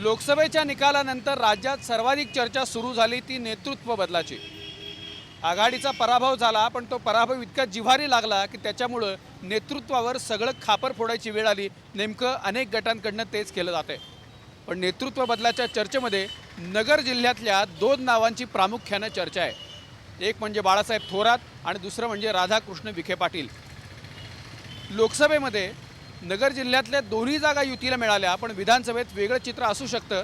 लोकसभेच्या निकालानंतर राज्यात सर्वाधिक चर्चा सुरू झाली ती नेतृत्व बदलाची। आघाडीचा पराभव झाला, पण तो पराभव इतका जिव्हारी लागला की त्याच्यामुळे नेतृत्वावर सगळं खापर फोडायची वेळ आली। नेमकं अनेक गटांकडनं तेच केलं जाते। पण नेतृत्व बदलाच्या चर्चेमध्ये नगर जिल्ह्यातल्या दोन नावांची प्रामुख्याने चर्चा आहे। एक म्हणजे बाळासाहेब थोरात आणि दुसरं म्हणजे राधाकृष्ण विखे पाटील। लोकसभेमध्ये नगर जिल्ह्यातल्या दोन्ही जागा युतीला मिळाल्या, पण विधानसभेत वेगळं चित्र असू शकतं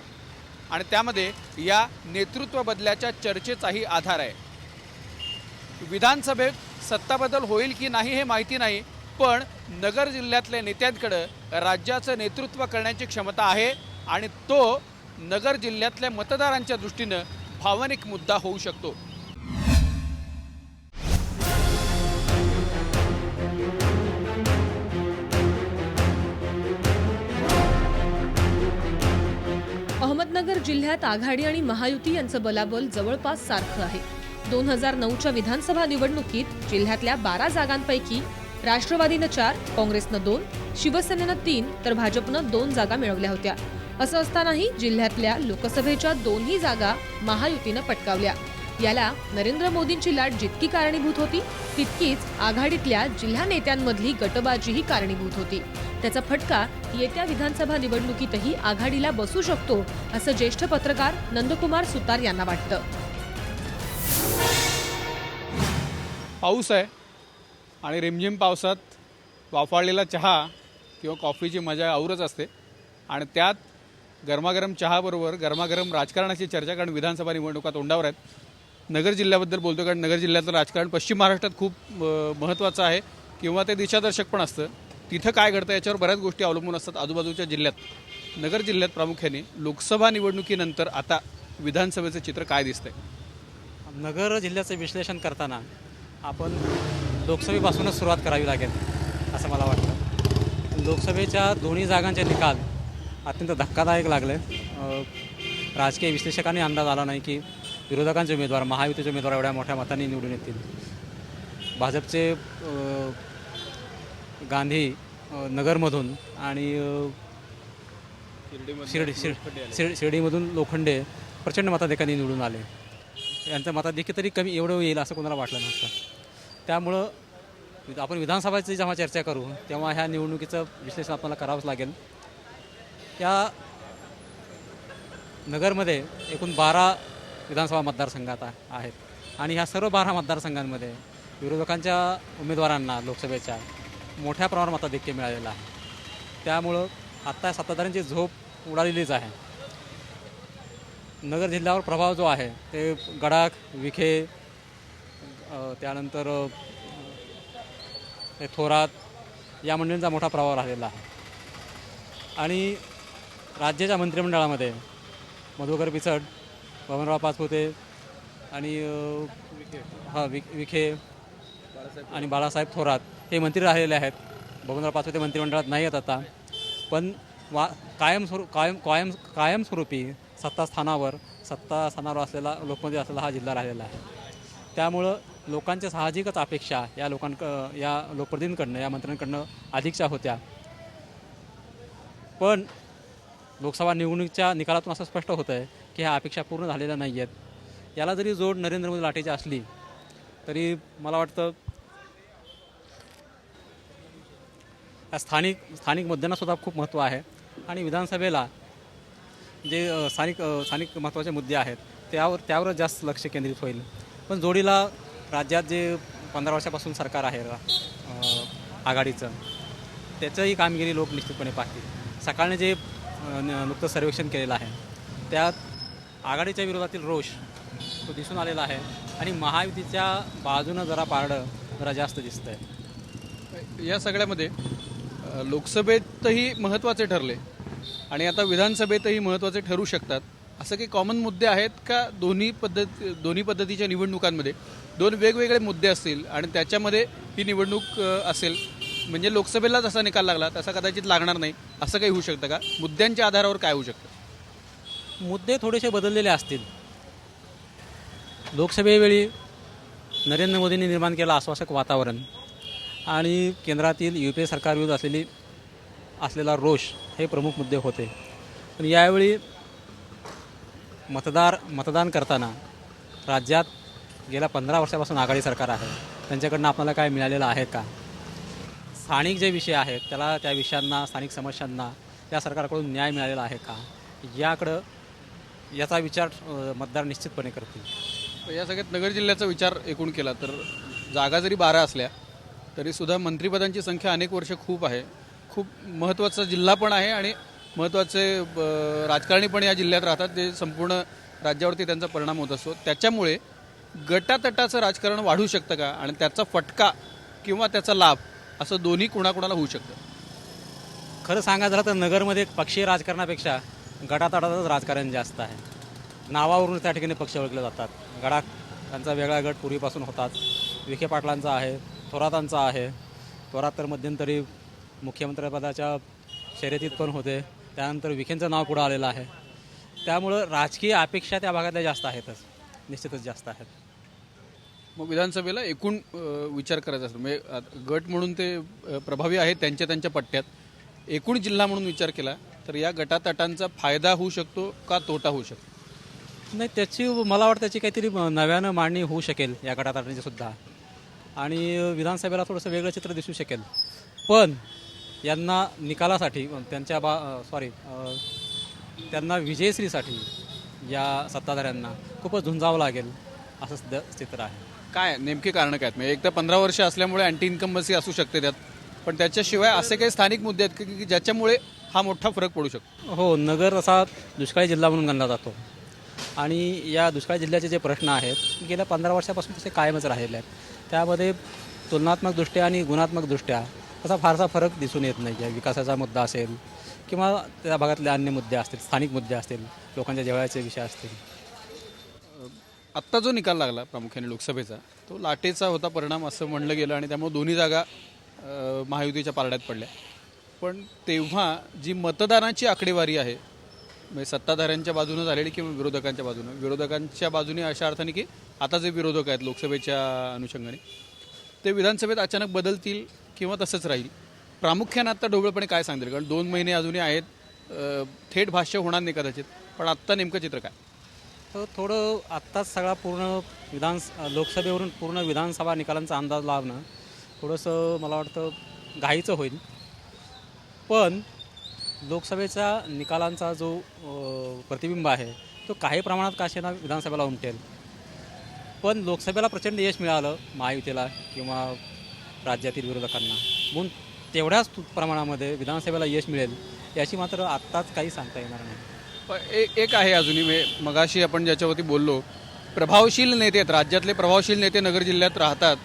आणि त्यामध्ये या नेतृत्व बदलाच्या चर्चेचाही आधार आहे। विधानसभेत सत्ता बदल होईल की नाही हे माहिती नाही, पण नगर जिल्ह्यातल्या नेत्यांकडे राज्याचं नेतृत्व करण्याची क्षमता आहे आणि तो नगर जिल्ह्यातल्या मतदारांच्या दृष्टीने भावनिक मुद्दा होऊ शकतो। अहमदनगर जिल्ह्यात आघाडी आणि महायुती यांचं बलाबल जवळपास सारखं आहे। 2009च्या विधानसभा निवडणुकीत जिल्ह्यातल्या 12 जागांपैकी राष्ट्रवादीनं 4, काँग्रेसनं 2, शिवसेनेनं 3 तर भाजपनं 2 जागा मिळवल्या होत्या। असं असतानाही जिल्ह्यातल्या लोकसभेच्या दोन्ही जागा महायुतीनं पटकावल्या। याला नरेंद्र मोदींची लाट जितकी कारणीभूत होती, तितकीच आघाडीतल्या जिल्हा नेत्यांमधली गटबाजीही कारणीभूत होती। त्याचा फटका येत्या विधानसभा निवडणुकीतही आघाडीला बसू शकतो, असं ज्येष्ठ पत्रकार नंदकुमार सुतार यांना वाटतं। पाऊस आहे आणि रिमझिम पावसात वाफाळलेला चहा किंवा कॉफीची मजा औरच असते आणि त्यात गरमागरम चहाबरोबर गरमागरम राजकारणाची चर्चा, कारण विधानसभा निवडणुका तोंडावर आहेत। नगर जिल्ह्याबद्दल बोलतो कारण नगर जिल्ह्यातलं राजकारण पश्चिम महाराष्ट्रात खूप महत्त्वाचं आहे किंवा ते दिशादर्शक पण असतं। तिथं काय घडतं याच्यावर बऱ्याच गोष्टी अवलंबून असतात आजूबाजूच्या जिल्ह्यात। नगर जिल्ह्यात प्रामुख्याने लोकसभा निवडणुकीनंतर आता विधानसभेचं चित्र काय दिसतंय? नगर जिल्ह्याचं विश्लेषण करताना आपण लोकसभेपासूनच सुरुवात करावी लागेल असं मला वाटतं। लोकसभेच्या दोन्ही जागांचे निकाल अत्यंत धक्कादायक लागले। राजकीय विश्लेषकांनी अंदाज आला नाही की विरोधकांचे उमेदवार, महायुतीचे उमेदवार एवढ्या मोठ्या मतांनी निवडून येतील। भाजपचे गांधी नगरमधून आणि शिर्डीमधून लोखंडे प्रचंड मताधिकांनी निवडून आले। यांचं मताधिक्य तरी कमी एवढं येईल असं कोणाला वाटलं नव्हतं। त्यामुळं आपण विधानसभेची जेव्हा चर्चा करू तेव्हा ह्या निवडणुकीचं विश्लेषण आपल्याला करावंच लागेल। या नगरमध्ये एकूण 12 विधानसभा मतदारसंघात आहेत आणि ह्या सर्व 12 मतदारसंघांमध्ये विरोधकांच्या उमेदवारांना लोकसभेच्या मोठ्या प्रमाणात मताधिक्य मिळालेलं आहे। त्यामुळं आत्ता सत्ताधाऱ्यांची झोप उडालेलीच आहे। नगर जिल्ह्यावर प्रभाव जो आहे ते गडाख, विखे, त्यानंतर थोरात या मंडळींचा मोठा प्रभाव राहिलेला आहे आणि राज्याच्या मंत्रिमंडळामध्ये मधुकर पिचड, बबनराव पाचपुते आणि विखे आणि बाळासाहेब थोरात हे मंत्री राहिलेले आहेत। बबनराव पाचपुते मंत्रिमंडळात नाही आहेत आता, पण कायमस्वरूपी सत्तास्थानावर असलेला, लोकमध्ये असलेला हा जिल्हा राहिलेला आहे। त्यामुळं लोकांच्या साहजिकच अपेक्षा या लोकप्रतिनिधींकडनं, या मंत्र्यांकडनं अधिकच्या होत्या। पण लोकसभा निवडणुकीच्या निकालातून असं स्पष्ट होतं आहे की ह्या अपेक्षा पूर्ण झालेल्या नाही आहेत। याला जरी जोड नरेंद्र मोदी लाटेची असली तरी मला वाटतं स्थानिक मुद्द्यांनासुद्धा खूप महत्त्व आहे आणि विधानसभेला जे स्थानिक महत्त्वाचे मुद्दे आहेत त्यावरच जास्त लक्ष केंद्रित होईल। पण जोडीला राज्यात जे 15 वर्षापासून सरकार आहे आघाडीचं, त्याचंही कामगिरी लोक निश्चितपणे पाहतील। सकाळने जे नुकतं सर्वेक्षण केलेलं आहे त्यात आघाडीच्या विरोधातील रोष तो दिसून आलेला आहे आणि महायुतीच्या बाजूनं जरा जास्त दिसतं आहे। या सगळ्यामध्ये लोकसभेतही महत्त्वाचे ठरले आणि आता विधानसभेतही महत्त्वाचे ठरू शकतात असं काही कॉमन मुद्दे आहेत का? दोन्ही पद्धतीच्या निवडणुकांमध्ये दोन वेगवेगळे मुद्दे असतील आणि त्याच्यामध्ये ही निवडणूक असेल, म्हणजे लोकसभेला जसा निकाल लागला तसा कदाचित लागणार नाही असं काही होऊ शकतं का? मुद्द्यांच्या आधारावर काय होऊ शकतं? मुद्दे थोडेसे बदललेले असतील। लोकसभेवेळी नरेंद्र मोदींनी निर्माण केलं आश्वासक वातावरण आणि केंद्रातील UPA सरकारविरुद्ध असलेला रोष हे प्रमुख मुद्दे होते। पण यावेळी मतदान करताना राज्यात गेल्या 15 वर्षापासून आघाडी सरकार आहे, त्यांच्याकडनं आपल्याला काय मिळालेलं आहे का? स्थानिक जे विषय आहेत त्या विषयांना, स्थानिक समस्यांना या सरकारकडून न्याय मिळालेला आहे का, याचा विचार मतदार निश्चितपणे करतील. या सगळ्यात नगर जिल्ह्याचा विचार एकूण केला तर जागा जरी 12 असल्या तरीसुद्धा मंत्रिपदांची संख्या अनेक वर्ष खूप आहे. खूप महत्त्वाचा जिल्हा पण आहे आणि महत्त्वाचे राजकारणी पण या जिल्ह्यात राहतात, जे संपूर्ण राज्यावरती त्यांचा परिणाम होत असतो. त्याच्यामुळे गटातटाचं राजकारण वाढू शकतं का आणि त्याचा फटका किंवा त्याचा लाभ असं दोन्ही कुणाकुणाला होऊ शकतं? खरं सांगायचं झालं तर नगरमध्ये पक्षीय राजकारणापेक्षा गटातटाचंच राजकारण जास्त आहे. नावावरून त्या ठिकाणी पक्ष ओळखले जातात. त्यांचा वेगळा गट पूर्वीपासून होताच. विखे पाटलांचा आहे, थोरातांचा आहे. थोरात तर मध्यंतरी मुख्यमंत्रीपदाच्या शर्यतीत पण होते. त्यानंतर विखेंचं नाव पुढं आलेलं आहे. त्यामुळं राजकीय अपेक्षा त्या भागातल्या जास्त आहेतच, निश्चितच जास्त आहेत. मग विधानसभेला एकूण विचार करायचा असतो म्हणजे गट म्हणून ते प्रभावी आहेत त्यांच्या पट्ट्यात. एकूण जिल्हा म्हणून विचार केला तर या गटातटांचा फायदा होऊ शकतो का तोटा होऊ शकतो? नाही, त्याची मला वाटतं त्याची काहीतरी नव्यानं मांडणी होऊ शकेल या गटातटांची सुद्धा, आणि विधानसभेला थोडंसं वेगळं चित्र दिसू शकेल. पण यांना निकालासाठी त्यांना विजयश्रीसाठी या सत्ताधाऱ्यांना खूपच झुंजावं लागेल असं सध्या चित्र आहे. काय नेमके कारण काय आहेत? म्हणजे एक तर 15 वर्ष असल्यामुळे अँटी इन्कम्बन्सी असू शकते त्यात, पण त्याच्याशिवाय असे काही स्थानिक मुद्दे आहेत की ज्याच्यामुळे हा मोठा फरक पडू शकतो? हो, नगर असा दुष्काळी जिल्हा म्हणून गणला जातो आणि या दुष्काळी जिल्ह्याचे जे प्रश्न आहेत गेल्या 15 वर्षापासून तसे कायमच राहिलेले आहेत. त्यामध्ये तुलनात्मकदृष्ट्या आणि गुणात्मकदृष्ट्या असा फारसा फरक दिसून येत नाही आहे. विकासाचा मुद्दा असेल किंवा त्या भागातले अन्य मुद्दे असतील, स्थानिक मुद्दे असतील, लोकांच्या जेवळाचे विषय असतील. आत्ता जो निकाल लागला प्रामुख्याने लोकसभेचा, तो लाटेचा होता परिणाम असं म्हणलं गेलं आणि त्यामुळे दोन्ही जागा महायुतीच्या पारड्यात पडल्या. पण तेव्हा जी मतदानाची आकडेवारी आहे म्हणजे सत्ताधाऱ्यांच्या बाजूनं झालेली किंवा विरोधकांच्या बाजूने अशा अर्थाने की आता जे विरोधक आहेत लोकसभेच्या अनुषंगाने ते विधानसभेत अचानक बदलतील किंवा तसंच राहील, प्रामुख्याने आत्ता ढोबळपणे काय सांगतील? कारण 2 महिने अजूनही आहेत, थेट भाष्य होणार नाही कदाचित, पण आत्ता नेमकं चित्र काय? तर थोडं आत्ताच सगळा पूर्ण लोकसभेवरून पूर्ण विधानसभा निकालांचा अंदाज लावणं थोडंसं मला वाटतं घाईचं होईल. पण लोकसभेच्या निकालांचा जो प्रतिबिंब आहे तो काही प्रमाणात काशेना विधानसभेला उमटेल. पण लोकसभेला प्रचंड यश मिळालं महायुतीला किंवा राज्यातील विरोधकांना, म्हणून तेवढ्याच प्रमाणामध्ये विधानसभेला यश मिळेल याची मात्र आत्ताच काही सांगता येणार नाही. पण एक आहे अजूनही, मगाशी आपण ज्याच्यावरती बोललो, प्रभावशील नेते आहेत, राज्यातले प्रभावशील नेते नगर जिल्ह्यात राहतात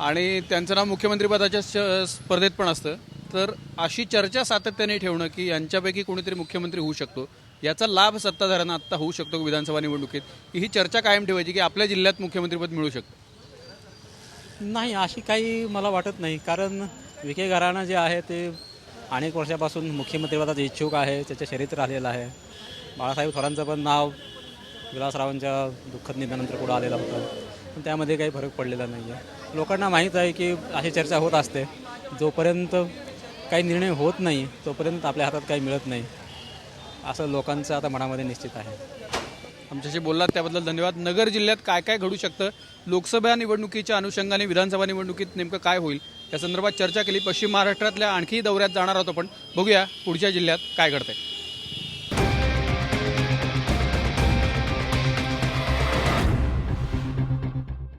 आणि त्यांचं नाव मुख्यमंत्रीपदाच्या स्पर्धेत पण असतं. तर अशी चर्चा सातत्याने ठेवणं की यांच्यापैकी कोणीतरी मुख्यमंत्री होऊ शकतो, याचा लाभ सत्ताधाऱ्यांना आत्ता होऊ शकतो विधानसभा निवडणुकीत, ही चर्चा कायम ठेवायची की आपल्या जिल्ह्यात मुख्यमंत्रीपद मिळू शकतं? नाही, अशी काही मला वाटत नाही. कारण विखे घराणं जे आहे ते अनेक वर्षापासून मुख्यमंत्रीपदाचे इच्छुक आहे, त्याच्या शर्यतीत राहिलेलं आहे. बाळासाहेब थोरांचं पण नाव विलासरावांच्या दुःखद निधनानंतर पुढं आलेलं होतं, पण त्यामध्ये काही फरक पडलेला नाही आहे. लोकांना माहीत आहे की अशी चर्चा होत असते. जोपर्यंत काही निर्णय होत नाही तोपर्यंत आपल्या हातात काही मिळत नाही असं लोकांचं आता मनामध्ये निश्चित आहे. आमच्याशी बोललात त्याबद्दल धन्यवाद. नगर जिल्ह्यात काय काय घडू शकतं, लोकसभा निवडणुकीच्या अनुषंगाने विधानसभा निवडणुकीत नेमकं काय होईल या संदर्भात चर्चा केली. पश्चिम महाराष्ट्रातल्या आणखी दौऱ्यात जाणार आहोत आपण, बघूया पुढच्या जिल्ह्यात काय घडतंय.